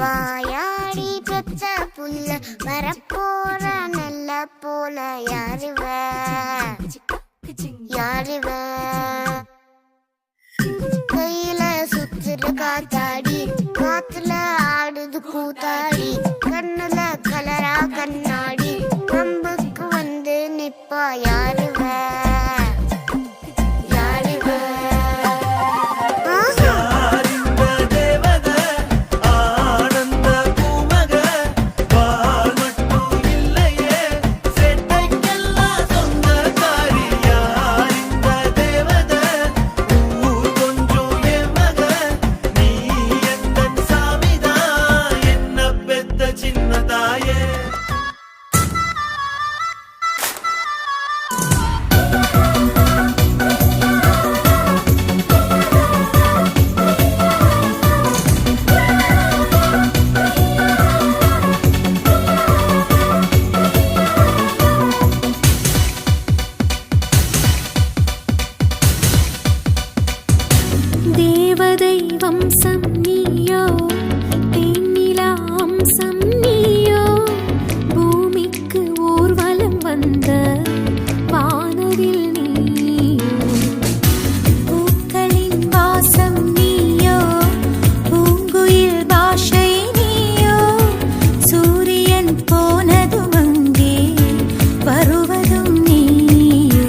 வாயாடி பெற்ற புல்ல வரப்போற நல்ல போல யாருவ யாருவ கையில சுத்துற காத்தாடி காத்துல ஆடுது கூத்தாடி கண்ணுல கலரா கண்ணாடி நம்புக்கு வந்து நிப்பா யாருவ தேவதை வம்சம் நீயோ தேனிலா அம்சம் நீயோ பூமிக்கு ஊர்வலம் வந்த வானவில் நீயோ பூக்களின் வாசம் நீயோ பூங்குயில் பாஷை நீயோ சூரியன் போனதும் அங்கே வருவதும் நீயோ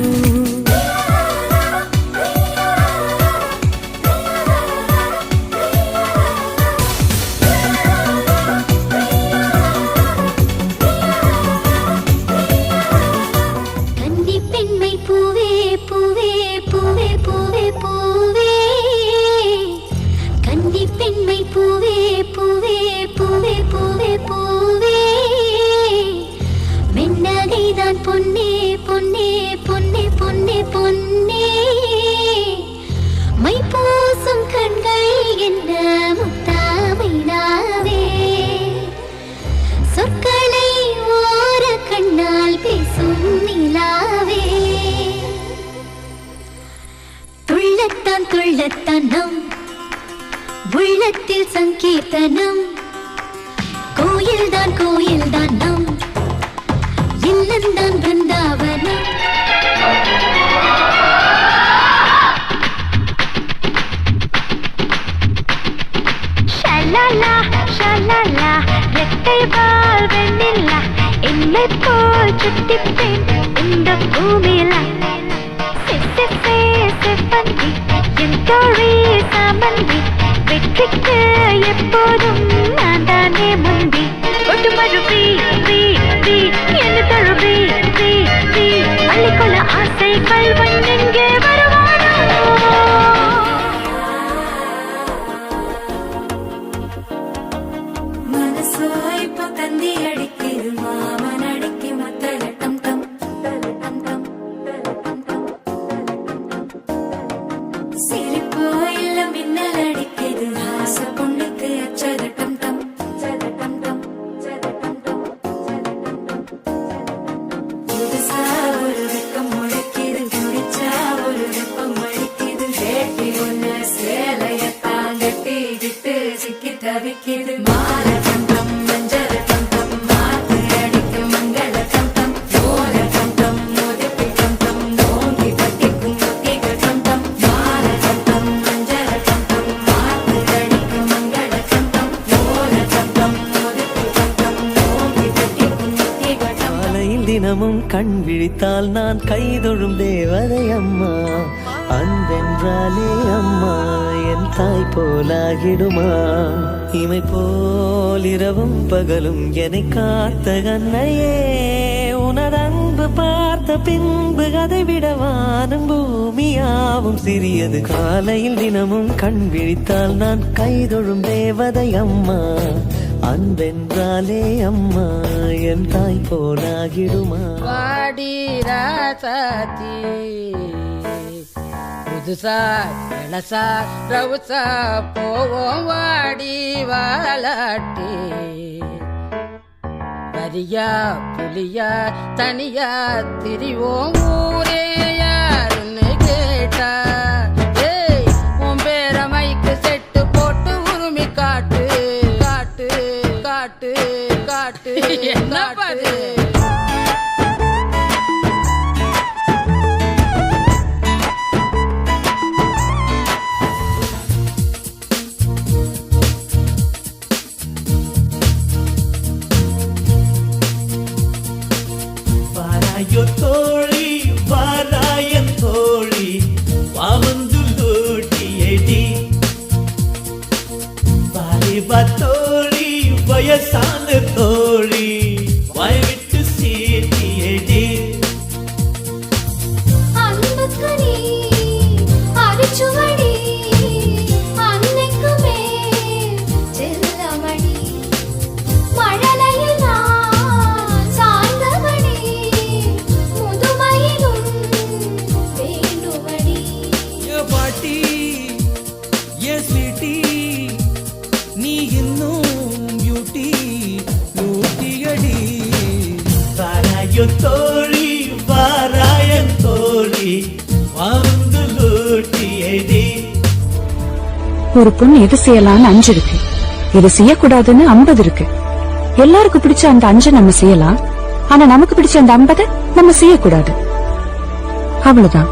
பொன்னே பொன்னே பொன்னே பொன்னே பொன்னே மை பூசும் கண்கள் என்ன முத்தாமைனாவே சொற்களை ஓர கண்ணால் பேசும் நிலாவே துள்ளத்தான் துள்ளத்தான் நம் உள்ளத்தில் சங்கீர்த்தனம் கோயில்தான் கோயில்தான் நம் இல்லந்தான் பிருந்தாவனம் ஷலலா ஷலலா ரெட்டை வால் வெண்ணிலா என்னை போல் சுட்டிப்பேன் இந்த பூமியில செவ்வந்தி என் தோழி சாமந்தி வெற்றிக்கு எப்போதும் நான் தானே முந்தி ஒட்டுமறு என்ன தழுவி பள்ளிக்கொள்ள ஆசை கல்வன் எங்கே வருவானோ மனசோ இப்போ தந்தி அடிக்குது மாமன் அடிக்கு மத்தள டம் டம் சிரிப்போ இல்ல மின்னல் அடிக்குது ஆசை பொண்ணுக்கு அச்சத டம் டம் ஒரு வெக்கம் முளைக்குது குடிச்சா ஒரு வெப்பம் அடிக்குது வேட்டி ஒண்ணு சேலையத்தான் கட்டிக்கிட்டு சிக்கி தவிக்குது மாற கண்டம் மஞ்சள் கண்டம் மாத்து அடிக்கும் மங்கள கண்டம் ஓர கண்டம் மோதிப்பி கண்டம் ஓங்கி பட்டிக்கும் முத்திக கண்டம் மாற கண்டம் மஞ்சள் கண்டம் மாத்து அடிக்கும் மங்கள கண்டம் ஓர கண்டம் மோதிப்பி கண்டம் ஓங்கி பட்டிக்கும் முத்திக கண்டம் தினமும் கண் விழித்தால் நான் கைதொழும் தேவதை அம்மா அன்பென்றாலே அம்மா என் தாய் போலாகிடுமா இமை போல் இரவும் பகலும் என்னை காத்த கண்ணையே உனதன்பு பார்த்த பின்பு அதை விட வானம் பூமியாவும் சிறியது காலையில் தினமும் கண் விழித்தால் நான் கைதொழும் தேவதை அம்மா அன்பென்றாலே அம்மா என் தாய் போலாகிடுமா வாடி ராசாத்தி புதுசா இளசா ரவுசா போவோம் வாடி வாலாட்டி வரியா புலியா தனியா திரிவோம் ஊரே யாருன்னு கேட்டா உன் பேர மைக்கு செட்டு போட்டு உருமி காட்டு காட்டு என்னப்பா இது? வாராயோ தோழி வாராயன் தோழி வாவந்து லோட்டியடி வாலிபா தோழி வயசான தோழி வாய்விட்டு சீட்டியடி அன்புக்கு நீ அரிச்சுவடி அன்னைக்குமே செல்லமடி மழலையில் நான் சார்ந்தவடி முதுமையிலும் வேண்டுவடி ஏ பாட்டி ஏ ஸ்வீட்டி நீ இன்னும் பியூட்டி லூட்டியடி வாராயோ தோழி வாராயன் தோழி வாந்து லூட்டியடி ஒரு பொண்ணு எது செய்யலாம்னு 5 இருக்கு, எது செய்யக்கூடாதுன்னு 50 இருக்கு. எல்லாருக்கும் பிடிச்ச அந்த 5 நம்ம செய்யலாம், ஆனா நமக்கு பிடிச்ச அந்த 50 நம்ம செய்யக்கூடாது. அவ்வளவுதான்,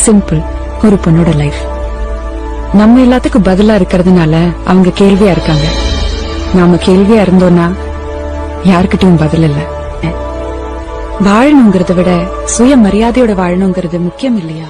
சிம்பிள் ஒரு பொண்ணோட லைஃப். நம்ம எல்லாத்துக்கும் பதிலா இருக்கிறதுனால அவங்க கேள்வியா இருக்காங்க. நாம கேள்வியா இருந்தோம்னா யாருக்கிட்டையும் பதில் இல்ல. வாழணுங்கிறத விட சுய மரியாதையோட வாழணுங்கிறது முக்கியம் இல்லையா?